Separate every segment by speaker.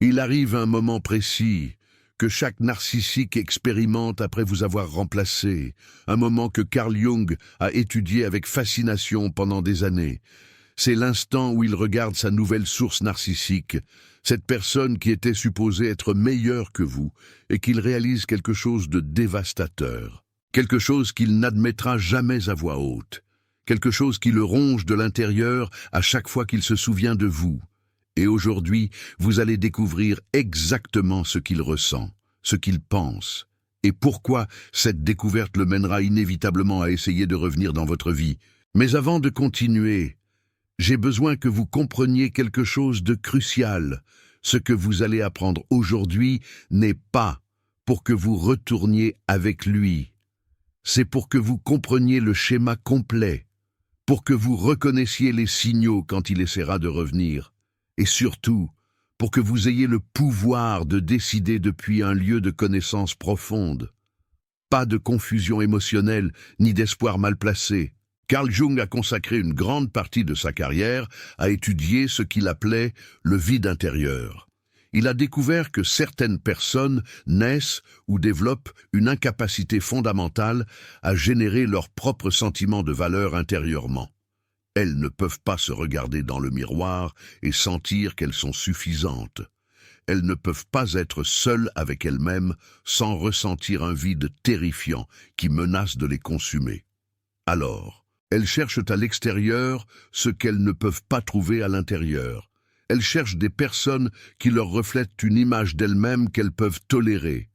Speaker 1: Il arrive un moment précis que chaque narcissique expérimente après vous avoir remplacé, un moment que Carl Jung a étudié avec fascination pendant des années. C'est l'instant où il regarde sa nouvelle source narcissique, cette personne qui était supposée être meilleure que vous, et qu'il réalise quelque chose de dévastateur, quelque chose qu'il n'admettra jamais à voix haute, quelque chose qui le ronge de l'intérieur à chaque fois qu'il se souvient de vous. Et aujourd'hui, vous allez découvrir exactement ce qu'il ressent, ce qu'il pense, et pourquoi cette découverte le mènera inévitablement à essayer de revenir dans votre vie. Mais avant de continuer, j'ai besoin que vous compreniez quelque chose de crucial. Ce que vous allez apprendre aujourd'hui n'est pas pour que vous retourniez avec lui. C'est pour que vous compreniez le schéma complet, pour que vous reconnaissiez les signaux quand il essaiera de revenir. Et surtout, pour que vous ayez le pouvoir de décider depuis un lieu de connaissance profonde. Pas de confusion émotionnelle, ni d'espoir mal placé. Carl Jung a consacré une grande partie de sa carrière à étudier ce qu'il appelait le vide intérieur. Il a découvert que certaines personnes naissent ou développent une incapacité fondamentale à générer leurs propres sentiments de valeur intérieurement. Elles ne peuvent pas se regarder dans le miroir et sentir qu'elles sont suffisantes. Elles ne peuvent pas être seules avec elles-mêmes sans ressentir un vide terrifiant qui menace de les consumer. Alors, elles cherchent à l'extérieur ce qu'elles ne peuvent pas trouver à l'intérieur. Elles cherchent des personnes qui leur reflètent une image d'elles-mêmes qu'elles peuvent tolérer.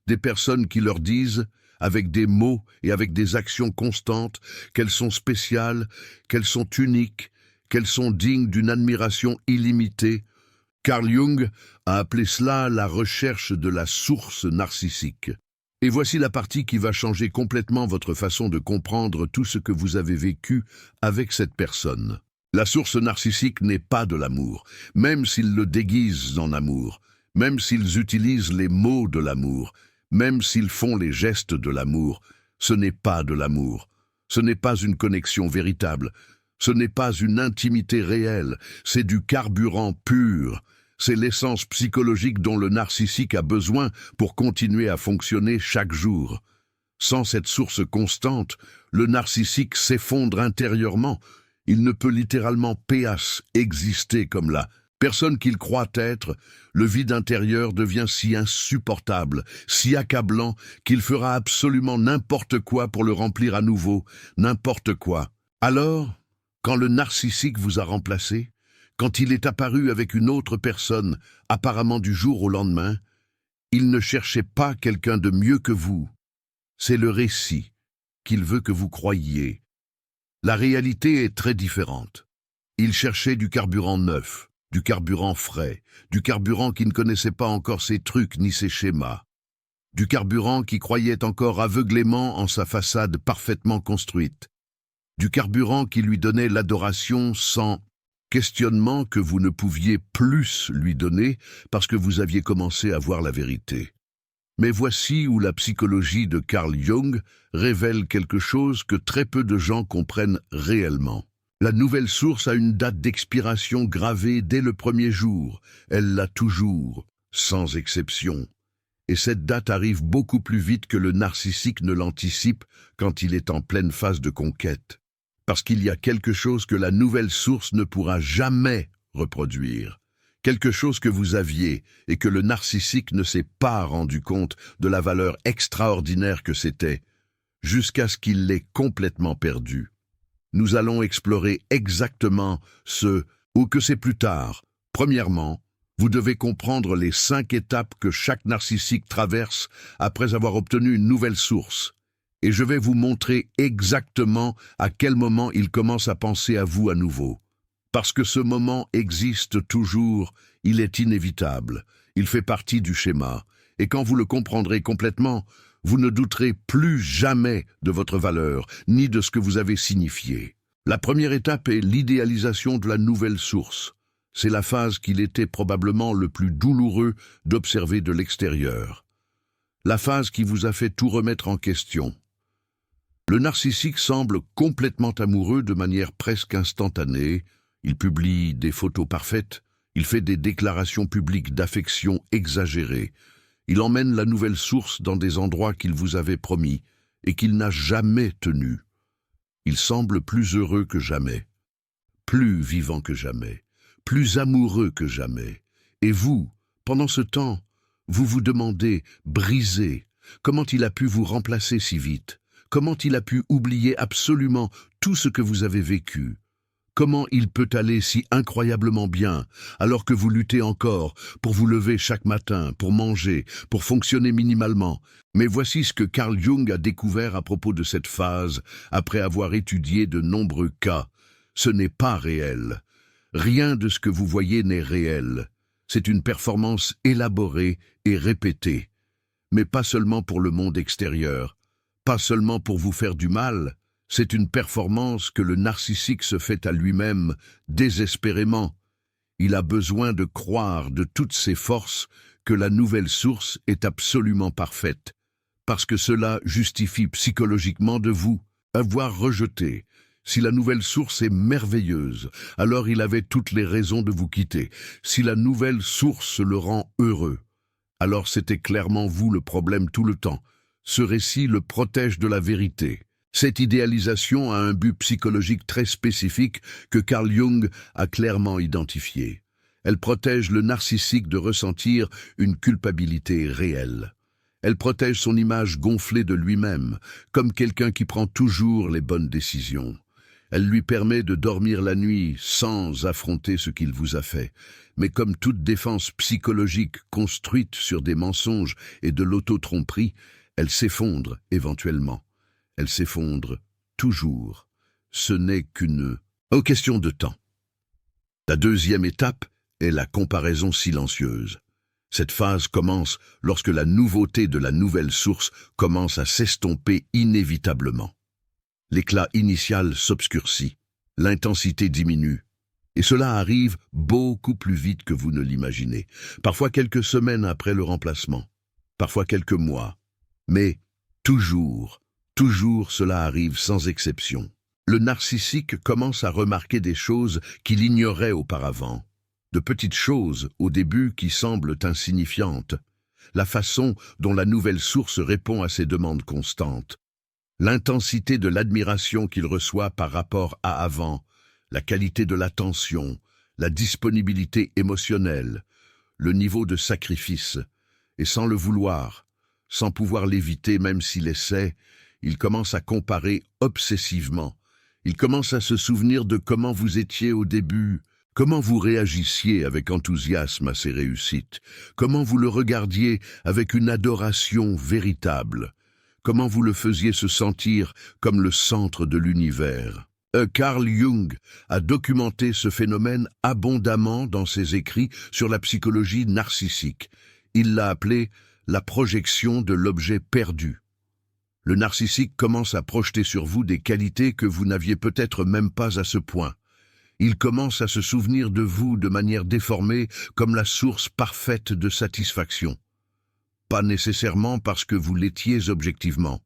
Speaker 1: Des personnes qui leur disent, avec des mots et avec des actions constantes, qu'elles sont spéciales, qu'elles sont uniques, qu'elles sont dignes d'une admiration illimitée. Carl Jung a appelé cela la recherche de la source narcissique. Et voici la partie qui va changer complètement votre façon de comprendre tout ce que vous avez vécu avec cette personne. La source narcissique n'est pas de l'amour, même s'ils le déguisent en amour, même s'ils utilisent les mots de l'amour, même s'ils font les gestes de l'amour, ce n'est pas de l'amour. Ce n'est pas une connexion véritable. Ce n'est pas une intimité réelle. C'est du carburant pur. C'est l'essence psychologique dont le narcissique a besoin pour continuer à fonctionner chaque jour. Sans cette source constante, le narcissique s'effondre intérieurement. Il ne peut littéralement exister comme la personne qu'il croit être. Le vide intérieur devient si insupportable, si accablant, qu'il fera absolument n'importe quoi pour le remplir à nouveau, n'importe quoi. Alors, quand le narcissique vous a remplacé, quand il est apparu avec une autre personne, apparemment du jour au lendemain, il ne cherchait pas quelqu'un de mieux que vous. C'est le récit qu'il veut que vous croyiez. La réalité est très différente. Il cherchait du carburant neuf, du carburant frais, du carburant qui ne connaissait pas encore ses trucs ni ses schémas, du carburant qui croyait encore aveuglément en sa façade parfaitement construite, du carburant qui lui donnait l'adoration sans questionnement que vous ne pouviez plus lui donner parce que vous aviez commencé à voir la vérité. Mais voici où la psychologie de Carl Jung révèle quelque chose que très peu de gens comprennent réellement. La nouvelle source a une date d'expiration gravée dès le premier jour. Elle l'a toujours, sans exception. Et cette date arrive beaucoup plus vite que le narcissique ne l'anticipe quand il est en pleine phase de conquête. Parce qu'il y a quelque chose que la nouvelle source ne pourra jamais reproduire. Quelque chose que vous aviez et que le narcissique ne s'est pas rendu compte de la valeur extraordinaire que c'était, jusqu'à ce qu'il l'ait complètement perdu. Nous allons explorer exactement ou que c'est plus tard. Premièrement, vous devez comprendre les 5 étapes que chaque narcissique traverse après avoir obtenu une nouvelle source. Et je vais vous montrer exactement à quel moment il commence à penser à vous à nouveau. Parce que ce moment existe toujours, il est inévitable, il fait partie du schéma. Et quand vous le comprendrez complètement, vous ne douterez plus jamais de votre valeur, ni de ce que vous avez signifié. La première étape est l'idéalisation de la nouvelle source. C'est la phase qu'il était probablement le plus douloureux d'observer de l'extérieur. La phase qui vous a fait tout remettre en question. Le narcissique semble complètement amoureux de manière presque instantanée. Il publie des photos parfaites, Il fait des déclarations publiques d'affection exagérées. Il emmène la nouvelle source dans des endroits qu'il vous avait promis et qu'il n'a jamais tenus. Il semble plus heureux que jamais, plus vivant que jamais, plus amoureux que jamais. Et vous, pendant ce temps, vous vous demandez, brisé, comment il a pu vous remplacer si vite? Comment il a pu oublier absolument tout ce que vous avez vécu? Comment il peut aller si incroyablement bien, alors que vous luttez encore pour vous lever chaque matin, pour manger, pour fonctionner minimalement? Mais voici ce que Carl Jung a découvert à propos de cette phase, après avoir étudié de nombreux cas. Ce n'est pas réel. Rien de ce que vous voyez n'est réel. C'est une performance élaborée et répétée. Mais pas seulement pour le monde extérieur, pas seulement pour vous faire du mal. C'est une performance que le narcissique se fait à lui-même désespérément. Il a besoin de croire de toutes ses forces que la nouvelle source est absolument parfaite, parce que cela justifie psychologiquement de vous avoir rejeté. Si la nouvelle source est merveilleuse, alors il avait toutes les raisons de vous quitter. Si la nouvelle source le rend heureux, alors c'était clairement vous le problème tout le temps. Ce récit le protège de la vérité. Cette idéalisation a un but psychologique très spécifique que Carl Jung a clairement identifié. Elle protège le narcissique de ressentir une culpabilité réelle. Elle protège son image gonflée de lui-même, comme quelqu'un qui prend toujours les bonnes décisions. Elle lui permet de dormir la nuit sans affronter ce qu'il vous a fait. Mais comme toute défense psychologique construite sur des mensonges et de l'auto-tromperie, elle s'effondre éventuellement. Elle s'effondre toujours. Ce n'est qu'une question de temps. La deuxième étape est la comparaison silencieuse. Cette phase commence lorsque la nouveauté de la nouvelle source commence à s'estomper inévitablement. L'éclat initial s'obscurcit, l'intensité diminue, et cela arrive beaucoup plus vite que vous ne l'imaginez, parfois quelques semaines après le remplacement, parfois quelques mois, mais toujours cela arrive sans exception. Le narcissique commence à remarquer des choses qu'il ignorait auparavant, de petites choses au début qui semblent insignifiantes, la façon dont la nouvelle source répond à ses demandes constantes, l'intensité de l'admiration qu'il reçoit par rapport à avant, la qualité de l'attention, la disponibilité émotionnelle, le niveau de sacrifice, et sans le vouloir, sans pouvoir l'éviter même s'il essaie, il commence à comparer obsessivement. Il commence à se souvenir de comment vous étiez au début, comment vous réagissiez avec enthousiasme à ses réussites, comment vous le regardiez avec une adoration véritable, comment vous le faisiez se sentir comme le centre de l'univers. Carl Jung a documenté ce phénomène abondamment dans ses écrits sur la psychologie narcissique. Il l'a appelé la projection de l'objet perdu. Le narcissique commence à projeter sur vous des qualités que vous n'aviez peut-être même pas à ce point. Il commence à se souvenir de vous de manière déformée comme la source parfaite de satisfaction. Pas nécessairement parce que vous l'étiez objectivement,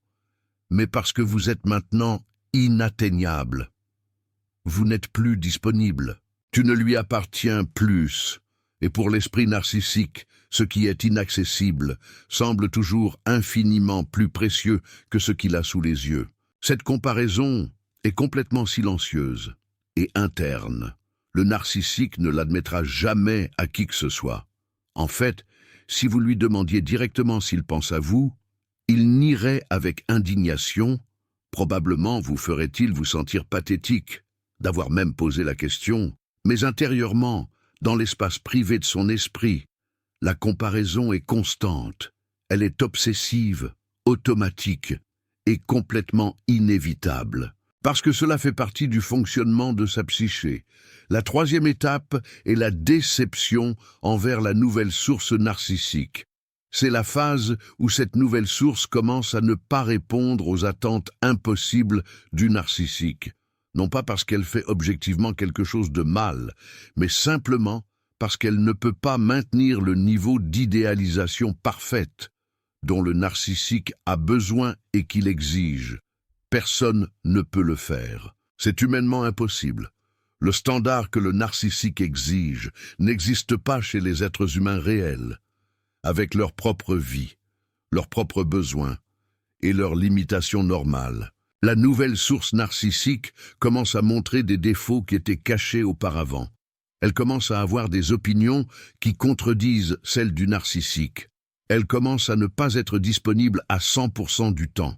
Speaker 1: mais parce que vous êtes maintenant inatteignable. Vous n'êtes plus disponible. Tu ne lui appartiens plus. Et pour l'esprit narcissique, ce qui est inaccessible semble toujours infiniment plus précieux que ce qu'il a sous les yeux. Cette comparaison est complètement silencieuse et interne. Le narcissique ne l'admettra jamais à qui que ce soit. En fait, si vous lui demandiez directement s'il pense à vous, il nierait avec indignation. Probablement vous ferait-il vous sentir pathétique d'avoir même posé la question, mais intérieurement, dans l'espace privé de son esprit, la comparaison est constante, elle est obsessive, automatique et complètement inévitable, parce que cela fait partie du fonctionnement de sa psyché. La troisième étape est la déception envers la nouvelle source narcissique. C'est la phase où cette nouvelle source commence à ne pas répondre aux attentes impossibles du narcissique. Non pas parce qu'elle fait objectivement quelque chose de mal, mais simplement parce qu'elle ne peut pas maintenir le niveau d'idéalisation parfaite dont le narcissique a besoin et qu'il exige. Personne ne peut le faire. C'est humainement impossible. Le standard que le narcissique exige n'existe pas chez les êtres humains réels, avec leur propre vie, leurs propres besoins et leurs limitations normales. La nouvelle source narcissique commence à montrer des défauts qui étaient cachés auparavant. Elle commence à avoir des opinions qui contredisent celles du narcissique. Elle commence à ne pas être disponible à 100% du temps,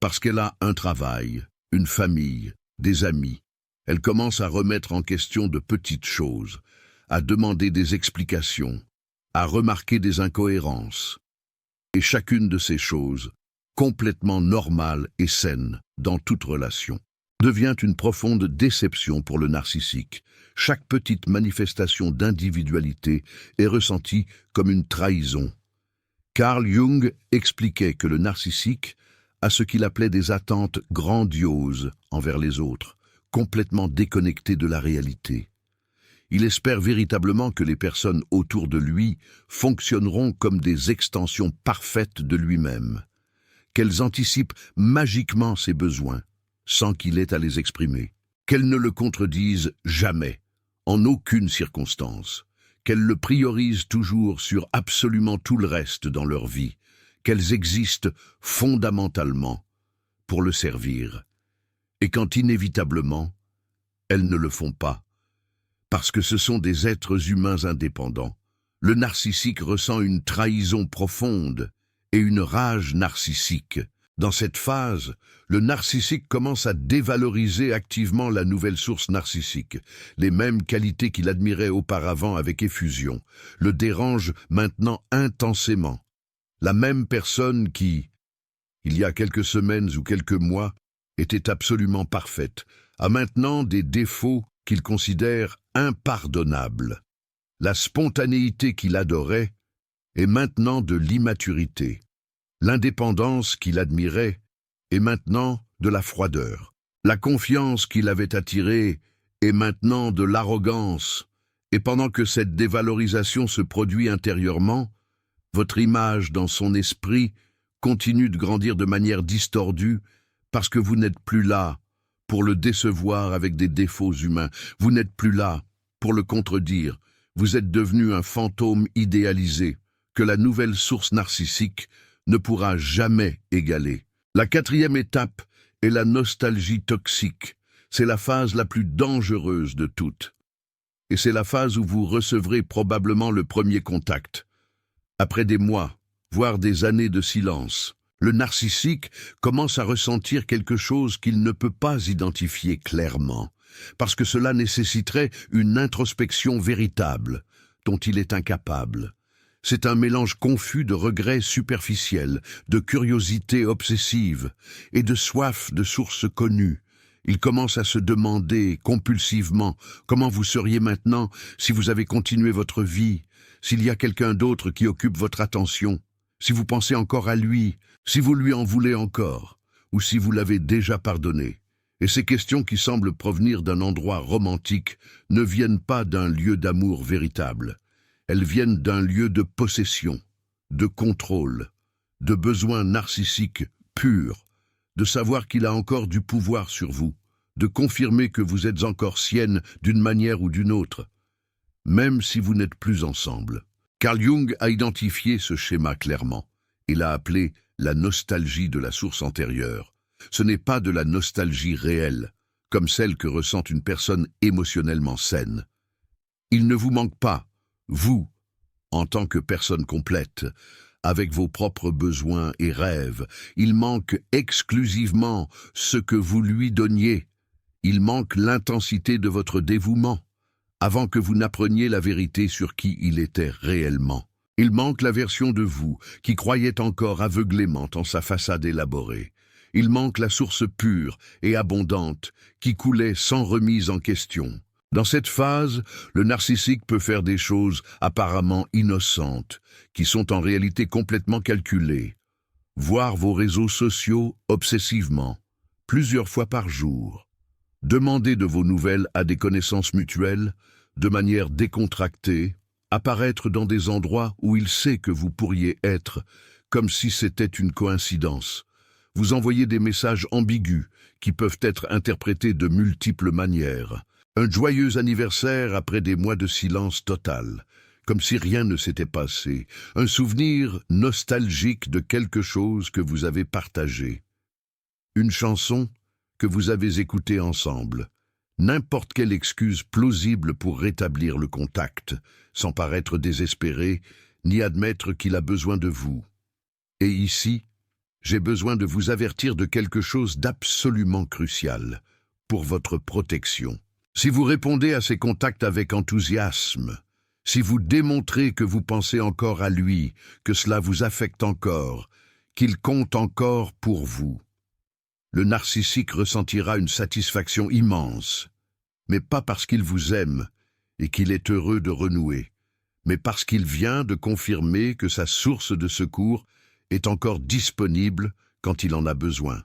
Speaker 1: parce qu'elle a un travail, une famille, des amis. Elle commence à remettre en question de petites choses, à demander des explications, à remarquer des incohérences. Et chacune de ces choses, complètement normale et saine dans toute relation, devient une profonde déception pour le narcissique. Chaque petite manifestation d'individualité est ressentie comme une trahison. Carl Jung expliquait que le narcissique a ce qu'il appelait des attentes grandioses envers les autres, complètement déconnectées de la réalité. Il espère véritablement que les personnes autour de lui fonctionneront comme des extensions parfaites de lui-même, qu'elles anticipent magiquement ses besoins, sans qu'il ait à les exprimer, qu'elles ne le contredisent jamais, en aucune circonstance, qu'elles le priorisent toujours sur absolument tout le reste dans leur vie, qu'elles existent fondamentalement pour le servir, et quand inévitablement, elles ne le font pas, parce que ce sont des êtres humains indépendants. Le narcissique ressent une trahison profonde et une rage narcissique. Dans cette phase, le narcissique commence à dévaloriser activement la nouvelle source narcissique. Les mêmes qualités qu'il admirait auparavant avec effusion le dérangent maintenant intensément. La même personne qui, il y a quelques semaines ou quelques mois, était absolument parfaite, a maintenant des défauts qu'il considère impardonnables. La spontanéité qu'il adorait est maintenant de l'immaturité. L'indépendance qu'il admirait est maintenant de la froideur. La confiance qu'il avait attirée est maintenant de l'arrogance. Et pendant que cette dévalorisation se produit intérieurement, votre image dans son esprit continue de grandir de manière distordue parce que vous n'êtes plus là pour le décevoir avec des défauts humains. Vous n'êtes plus là pour le contredire. Vous êtes devenu un fantôme idéalisé que la nouvelle source narcissique ne pourra jamais égaler. La quatrième étape est la nostalgie toxique. C'est la phase la plus dangereuse de toutes. Et c'est la phase où vous recevrez probablement le premier contact. Après des mois, voire des années de silence, le narcissique commence à ressentir quelque chose qu'il ne peut pas identifier clairement, parce que cela nécessiterait une introspection véritable, dont il est incapable. C'est un mélange confus de regrets superficiels, de curiosité obsessive et de soif de sources connues. Il commence à se demander compulsivement comment vous seriez maintenant si vous avez continué votre vie, s'il y a quelqu'un d'autre qui occupe votre attention, si vous pensez encore à lui, si vous lui en voulez encore, ou si vous l'avez déjà pardonné. Et ces questions qui semblent provenir d'un endroit romantique ne viennent pas d'un lieu d'amour véritable. Elles viennent d'un lieu de possession, de contrôle, de besoin narcissique pur, de savoir qu'il a encore du pouvoir sur vous, de confirmer que vous êtes encore sienne d'une manière ou d'une autre, même si vous n'êtes plus ensemble. Carl Jung a identifié ce schéma clairement. Il l'a appelé la nostalgie de la source antérieure. Ce n'est pas de la nostalgie réelle, comme celle que ressent une personne émotionnellement saine. Il ne vous manque pas, vous, en tant que personne complète, avec vos propres besoins et rêves. Il manque exclusivement ce que vous lui donniez. Il manque l'intensité de votre dévouement, avant que vous n'appreniez la vérité sur qui il était réellement. Il manque la version de vous qui croyait encore aveuglément en sa façade élaborée. Il manque la source pure et abondante qui coulait sans remise en question. Dans cette phase, le narcissique peut faire des choses apparemment innocentes, qui sont en réalité complètement calculées. Voir vos réseaux sociaux obsessivement, plusieurs fois par jour. Demander de vos nouvelles à des connaissances mutuelles, de manière décontractée, apparaître dans des endroits où il sait que vous pourriez être, comme si c'était une coïncidence. Vous envoyez des messages ambigus qui peuvent être interprétés de multiples manières. Un joyeux anniversaire après des mois de silence total, comme si rien ne s'était passé, un souvenir nostalgique de quelque chose que vous avez partagé. Une chanson que vous avez écoutée ensemble. N'importe quelle excuse plausible pour rétablir le contact, sans paraître désespéré, ni admettre qu'il a besoin de vous. Et ici, j'ai besoin de vous avertir de quelque chose d'absolument crucial pour votre protection. Si vous répondez à ces contacts avec enthousiasme, si vous démontrez que vous pensez encore à lui, que cela vous affecte encore, qu'il compte encore pour vous, le narcissique ressentira une satisfaction immense, mais pas parce qu'il vous aime et qu'il est heureux de renouer, mais parce qu'il vient de confirmer que sa source de secours est encore disponible quand il en a besoin,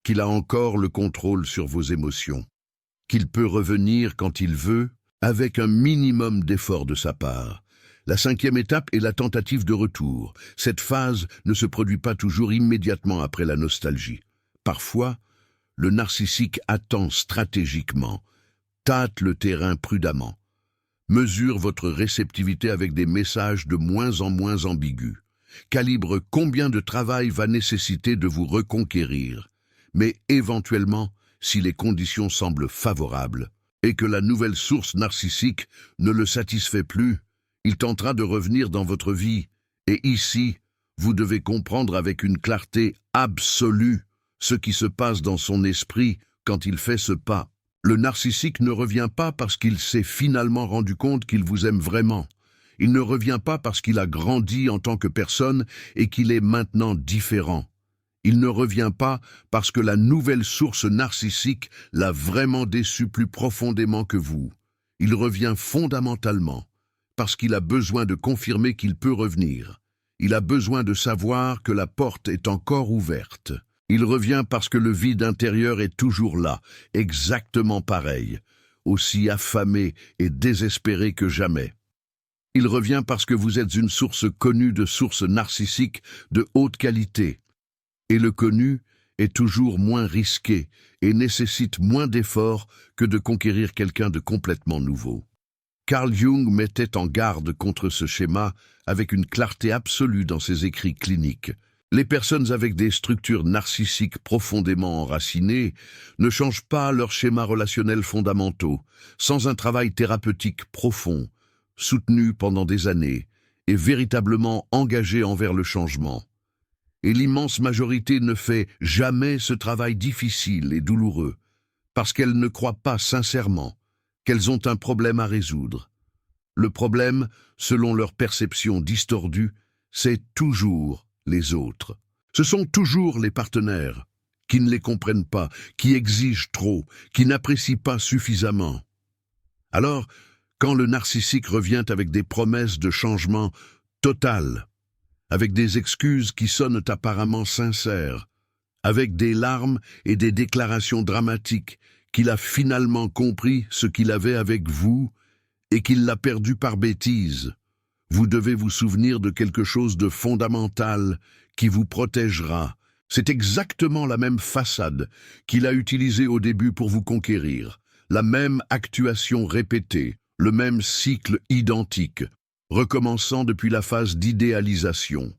Speaker 1: qu'il a encore le contrôle sur vos émotions, qu'il peut revenir quand il veut, avec un minimum d'effort de sa part. La 5e étape est la tentative de retour. Cette phase ne se produit pas toujours immédiatement après la nostalgie. Parfois, le narcissique attend stratégiquement, tâte le terrain prudemment, mesure votre réceptivité avec des messages de moins en moins ambigus, calibre combien de travail va nécessiter de vous reconquérir, mais éventuellement, si les conditions semblent favorables et que la nouvelle source narcissique ne le satisfait plus, il tentera de revenir dans votre vie, et ici, vous devez comprendre avec une clarté absolue ce qui se passe dans son esprit quand il fait ce pas. Le narcissique ne revient pas parce qu'il s'est finalement rendu compte qu'il vous aime vraiment. Il ne revient pas parce qu'il a grandi en tant que personne et qu'il est maintenant différent. Il ne revient pas parce que la nouvelle source narcissique l'a vraiment déçu plus profondément que vous. Il revient fondamentalement parce qu'il a besoin de confirmer qu'il peut revenir. Il a besoin de savoir que la porte est encore ouverte. Il revient parce que le vide intérieur est toujours là, exactement pareil, aussi affamé et désespéré que jamais. Il revient parce que vous êtes une source connue de sources narcissiques de haute qualité. Et le connu est toujours moins risqué et nécessite moins d'efforts que de conquérir quelqu'un de complètement nouveau. Carl Jung mettait en garde contre ce schéma avec une clarté absolue dans ses écrits cliniques. Les personnes avec des structures narcissiques profondément enracinées ne changent pas leurs schémas relationnels fondamentaux, sans un travail thérapeutique profond, soutenu pendant des années et véritablement engagé envers le changement. Et l'immense majorité ne fait jamais ce travail difficile et douloureux, parce qu'elles ne croient pas sincèrement qu'elles ont un problème à résoudre. Le problème, selon leur perception distordue, c'est toujours les autres. Ce sont toujours les partenaires qui ne les comprennent pas, qui exigent trop, qui n'apprécient pas suffisamment. Alors, quand le narcissique revient avec des promesses de changement total, avec des excuses qui sonnent apparemment sincères, avec des larmes et des déclarations dramatiques qu'il a finalement compris ce qu'il avait avec vous et qu'il l'a perdu par bêtise, vous devez vous souvenir de quelque chose de fondamental qui vous protégera. C'est exactement la même façade qu'il a utilisée au début pour vous conquérir, la même actuation répétée, le même cycle identique, recommençant depuis la phase d'idéalisation.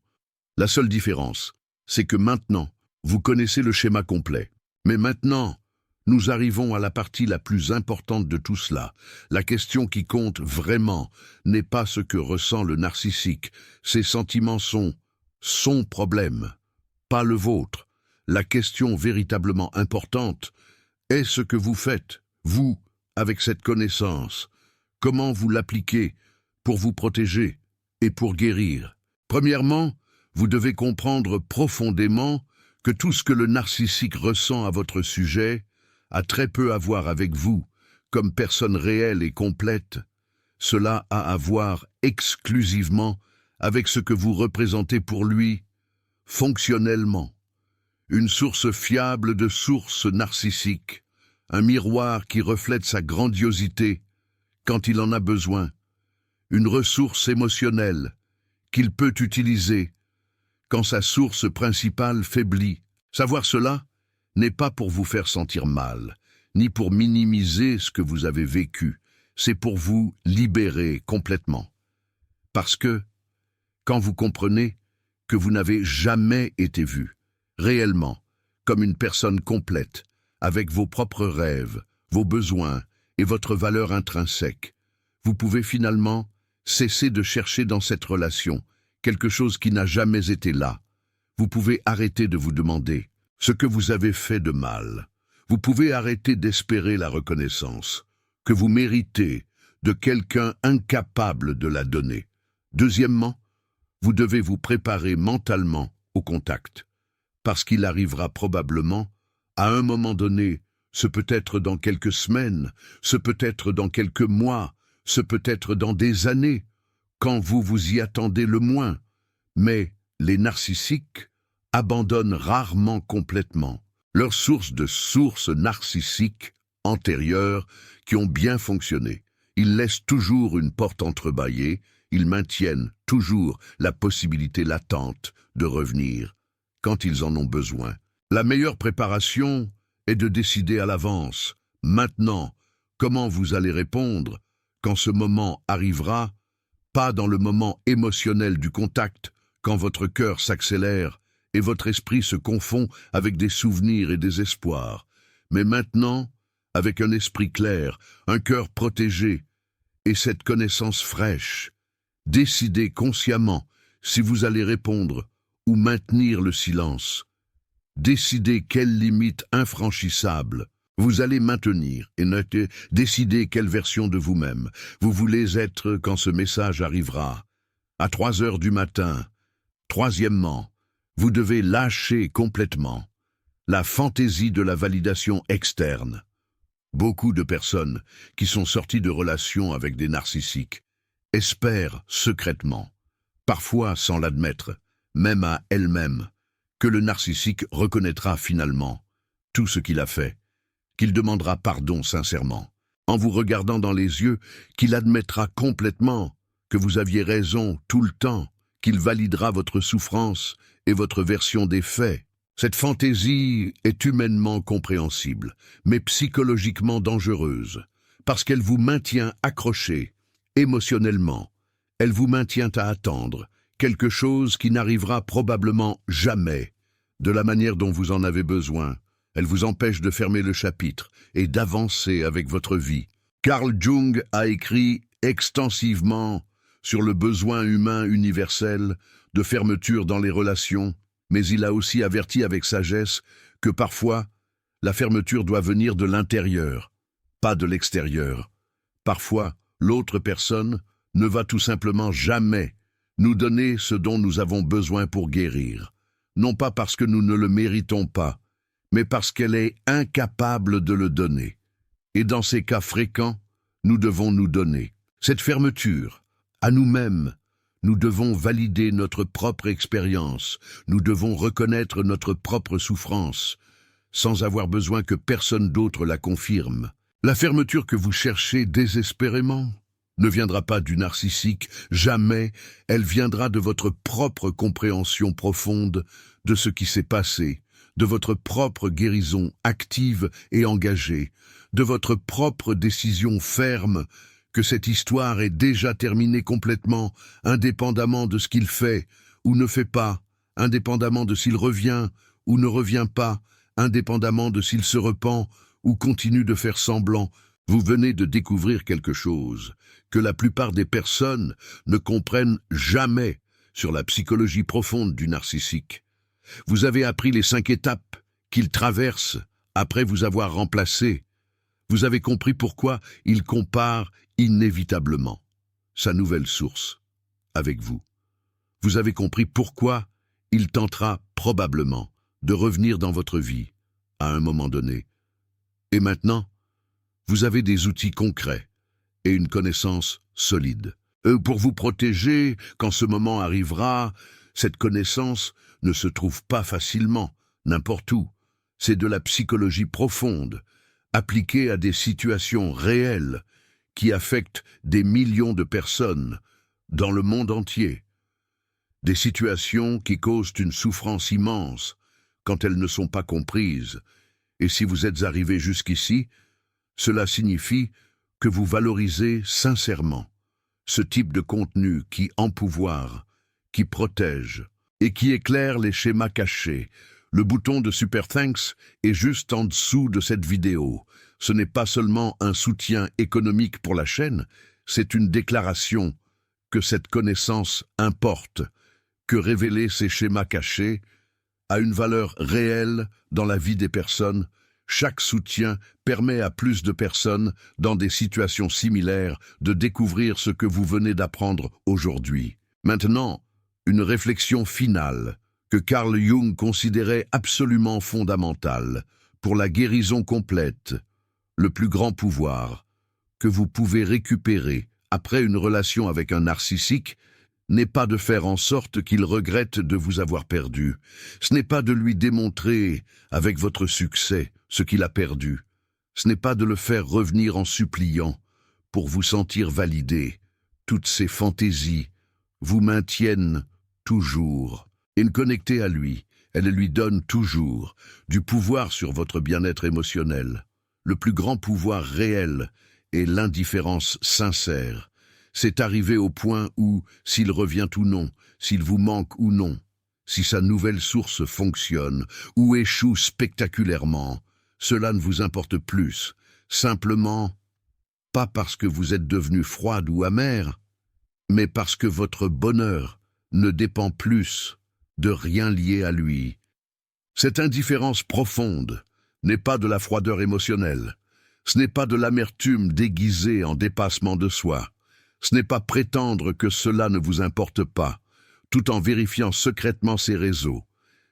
Speaker 1: La seule différence, c'est que maintenant, vous connaissez le schéma complet. Mais maintenant, nous arrivons à la partie la plus importante de tout cela. La question qui compte vraiment n'est pas ce que ressent le narcissique. Ses sentiments sont son problème, pas le vôtre. La question véritablement importante est ce que vous faites, vous, avec cette connaissance. Comment vous l'appliquez pour vous protéger et pour guérir. Premièrement, vous devez comprendre profondément que tout ce que le narcissique ressent à votre sujet a très peu à voir avec vous, comme personne réelle et complète. Cela a à voir exclusivement avec ce que vous représentez pour lui, fonctionnellement. Une source fiable de sources narcissiques, un miroir qui reflète sa grandiosité quand il en a besoin, une ressource émotionnelle qu'il peut utiliser quand sa source principale faiblit. Savoir cela n'est pas pour vous faire sentir mal, ni pour minimiser ce que vous avez vécu, c'est pour vous libérer complètement. Parce que, quand vous comprenez que vous n'avez jamais été vu, réellement, comme une personne complète, avec vos propres rêves, vos besoins et votre valeur intrinsèque, vous pouvez finalement cesser de chercher dans cette relation quelque chose qui n'a jamais été là. Vous pouvez arrêter de vous demander ce que vous avez fait de mal. Vous pouvez arrêter d'espérer la reconnaissance que vous méritez de quelqu'un incapable de la donner. Deuxièmement, vous devez vous préparer mentalement au contact, parce qu'il arrivera probablement, à un moment donné, ce peut être dans quelques semaines, ce peut être dans quelques mois, ce peut être dans des années, quand vous vous y attendez le moins. Mais les narcissiques abandonnent rarement complètement leurs sources narcissiques antérieures qui ont bien fonctionné. Ils laissent toujours une porte entrebâillée, ils maintiennent toujours la possibilité latente de revenir quand ils en ont besoin. La meilleure préparation est de décider à l'avance, maintenant, comment vous allez répondre quand ce moment arrivera, pas dans le moment émotionnel du contact, quand votre cœur s'accélère et votre esprit se confond avec des souvenirs et des espoirs, mais maintenant, avec un esprit clair, un cœur protégé et cette connaissance fraîche. Décidez consciemment si vous allez répondre ou maintenir le silence. Décidez quelle limite infranchissable vous allez maintenir et décidez quelle version de vous-même vous voulez être quand ce message arrivera. À 3 heures du matin. Troisièmement, vous devez lâcher complètement la fantaisie de la validation externe. Beaucoup de personnes qui sont sorties de relations avec des narcissiques espèrent secrètement, parfois sans l'admettre, même à elles-mêmes, que le narcissique reconnaîtra finalement tout ce qu'il a fait, qu'il demandera pardon sincèrement, en vous regardant dans les yeux, qu'il admettra complètement que vous aviez raison tout le temps, qu'il validera votre souffrance et votre version des faits. Cette fantaisie est humainement compréhensible, mais psychologiquement dangereuse, parce qu'elle vous maintient accroché, émotionnellement. Elle vous maintient à attendre quelque chose qui n'arrivera probablement jamais, de la manière dont vous en avez besoin. Elle vous empêche de fermer le chapitre et d'avancer avec votre vie. Carl Jung a écrit extensivement sur le besoin humain universel de fermeture dans les relations, mais il a aussi averti avec sagesse que parfois, la fermeture doit venir de l'intérieur, pas de l'extérieur. Parfois, l'autre personne ne va tout simplement jamais nous donner ce dont nous avons besoin pour guérir, non pas parce que nous ne le méritons pas, mais parce qu'elle est incapable de le donner. Et dans ces cas fréquents, nous devons nous donner cette fermeture à nous-mêmes. Nous devons valider notre propre expérience, nous devons reconnaître notre propre souffrance, sans avoir besoin que personne d'autre la confirme. La fermeture que vous cherchez désespérément ne viendra pas du narcissique, jamais, elle viendra de votre propre compréhension profonde de ce qui s'est passé, de votre propre guérison active et engagée, de votre propre décision ferme que cette histoire est déjà terminée complètement, indépendamment de ce qu'il fait ou ne fait pas, indépendamment de s'il revient ou ne revient pas, indépendamment de s'il se repent ou continue de faire semblant. Vous venez de découvrir quelque chose que la plupart des personnes ne comprennent jamais sur la psychologie profonde du narcissique. Vous avez appris les 5 étapes qu'il traverse après vous avoir remplacé. Vous avez compris pourquoi il compare inévitablement sa nouvelle source avec vous. Vous avez compris pourquoi il tentera probablement de revenir dans votre vie à un moment donné. Et maintenant, vous avez des outils concrets et une connaissance solide. Pour vous protéger, quand ce moment arrivera, cette connaissance ne se trouve pas facilement, n'importe où. C'est de la psychologie profonde, appliquée à des situations réelles qui affectent des millions de personnes dans le monde entier. Des situations qui causent une souffrance immense quand elles ne sont pas comprises. Et si vous êtes arrivé jusqu'ici, Cela signifie que vous valorisez sincèrement ce type de contenu qui empouvoire, qui protège et qui éclaire les schémas cachés. Le bouton de Super Thanks est juste en dessous de cette vidéo. Ce n'est pas seulement un soutien économique pour la chaîne, c'est une déclaration que cette connaissance importe, que révéler ces schémas cachés a une valeur réelle dans la vie des personnes. Chaque soutien permet à plus de personnes, dans des situations similaires, de découvrir ce que vous venez d'apprendre aujourd'hui. Maintenant, une réflexion finale que Carl Jung considérait absolument fondamentale pour la guérison complète, le plus grand pouvoir que vous pouvez récupérer après une relation avec un narcissique n'est pas de faire en sorte qu'il regrette de vous avoir perdu. Ce n'est pas de lui démontrer, avec votre succès, ce qu'il a perdu. Ce n'est pas de le faire revenir en suppliant pour vous sentir validé. Toutes ces fantaisies vous maintiennent toujours connecté à lui. Elles lui donnent toujours du pouvoir sur votre bien-être émotionnel. Le plus grand pouvoir réel est l'indifférence sincère. C'est arrivé au point où, s'il revient ou non, s'il vous manque ou non, si sa nouvelle source fonctionne ou échoue spectaculairement, cela ne vous importe plus, simplement pas parce que vous êtes devenu froide ou amère, mais parce que votre bonheur ne dépend plus de rien lié à lui. Cette indifférence profonde n'est pas de la froideur émotionnelle, ce n'est pas de l'amertume déguisée en dépassement de soi. Ce n'est pas prétendre que cela ne vous importe pas, tout en vérifiant secrètement ses réseaux.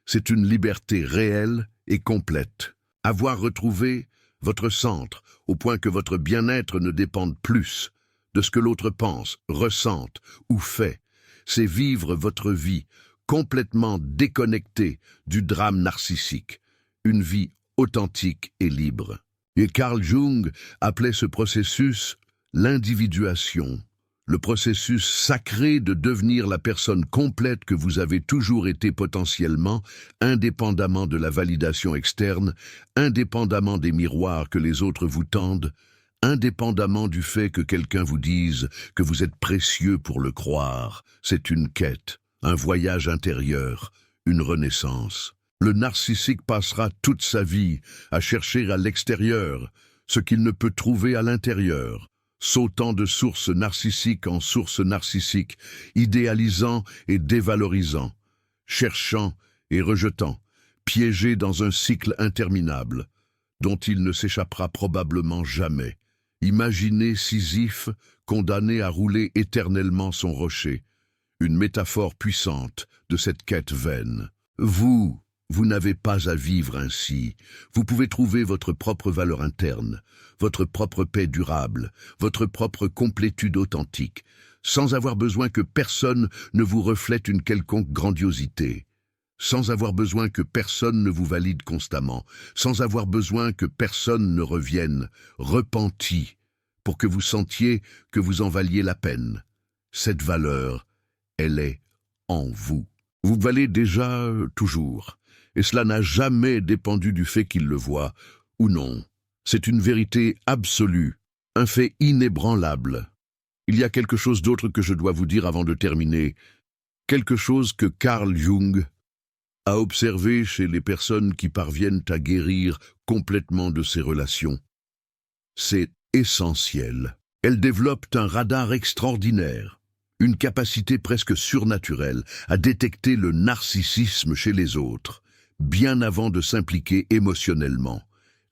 Speaker 1: C'est une liberté réelle et complète. Avoir retrouvé votre centre, au point que votre bien-être ne dépende plus de ce que l'autre pense, ressente ou fait, c'est vivre votre vie complètement déconnecté du drame narcissique, une vie authentique et libre. Et Carl Jung appelait ce processus l'individuation, le processus sacré de devenir la personne complète que vous avez toujours été potentiellement, indépendamment de la validation externe, indépendamment des miroirs que les autres vous tendent, indépendamment du fait que quelqu'un vous dise que vous êtes précieux pour le croire. C'est une quête, un voyage intérieur, une renaissance. Le narcissique passera toute sa vie à chercher à l'extérieur ce qu'il ne peut trouver à l'intérieur, sautant de source narcissique en source narcissique, idéalisant et dévalorisant, cherchant et rejetant, piégé dans un cycle interminable, dont il ne s'échappera probablement jamais. Imaginez Sisyphe condamné à rouler éternellement son rocher, une métaphore puissante de cette quête vaine. Vous n'avez pas à vivre ainsi. Vous pouvez trouver votre propre valeur interne, votre propre paix durable, votre propre complétude authentique, sans avoir besoin que personne ne vous reflète une quelconque grandiosité, sans avoir besoin que personne ne vous valide constamment, sans avoir besoin que personne ne revienne, repenti, pour que vous sentiez que vous en valiez la peine. Cette valeur, elle est en vous. Vous valez déjà toujours. Et cela n'a jamais dépendu du fait qu'il le voit ou non. C'est une vérité absolue, un fait inébranlable. Il y a quelque chose d'autre que je dois vous dire avant de terminer, quelque chose que Carl Jung a observé chez les personnes qui parviennent à guérir complètement de ces relations. C'est essentiel. Elles développent un radar extraordinaire, une capacité presque surnaturelle à détecter le narcissisme chez les autres, bien avant de s'impliquer émotionnellement.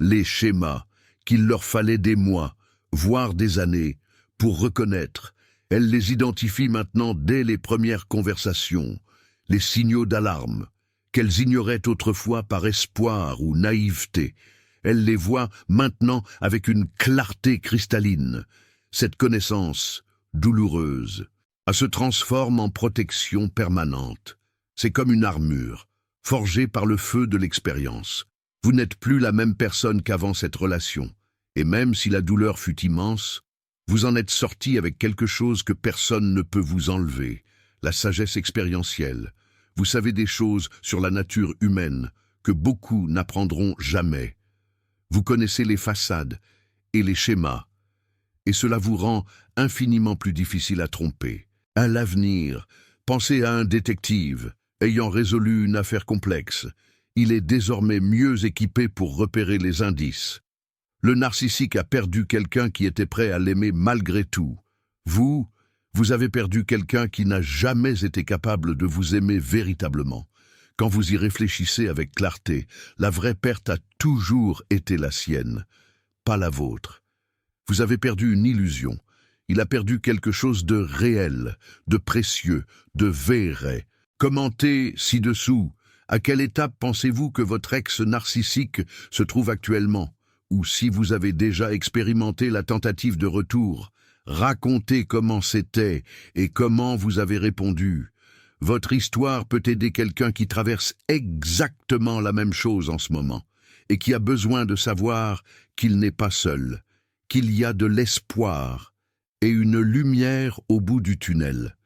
Speaker 1: Les schémas qu'il leur fallait des mois, voire des années, pour reconnaître, elles les identifient maintenant dès les premières conversations, les signaux d'alarme, qu'elles ignoraient autrefois par espoir ou naïveté. Elles les voient maintenant avec une clarté cristalline. Cette connaissance, douloureuse, se transforme en protection permanente. C'est comme une armure, forgée par le feu de l'expérience. Vous n'êtes plus la même personne qu'avant cette relation, et même si la douleur fut immense, vous en êtes sorti avec quelque chose que personne ne peut vous enlever, la sagesse expérientielle. Vous savez des choses sur la nature humaine que beaucoup n'apprendront jamais. Vous connaissez les façades et les schémas, et cela vous rend infiniment plus difficile à tromper. À l'avenir, pensez à un détective ayant résolu une affaire complexe. Il est désormais mieux équipé pour repérer les indices. Le narcissique a perdu quelqu'un qui était prêt à l'aimer malgré tout. Vous avez perdu quelqu'un qui n'a jamais été capable de vous aimer véritablement. Quand vous y réfléchissez avec clarté, la vraie perte a toujours été la sienne, pas la vôtre. Vous avez perdu une illusion. Il a perdu quelque chose de réel, de précieux, de vrai. Commentez ci-dessous. À quelle étape pensez-vous que votre ex narcissique se trouve actuellement? Ou si vous avez déjà expérimenté la tentative de retour, racontez comment c'était et comment vous avez répondu. Votre histoire peut aider quelqu'un qui traverse exactement la même chose en ce moment et qui a besoin de savoir qu'il n'est pas seul, qu'il y a de l'espoir et une lumière au bout du tunnel.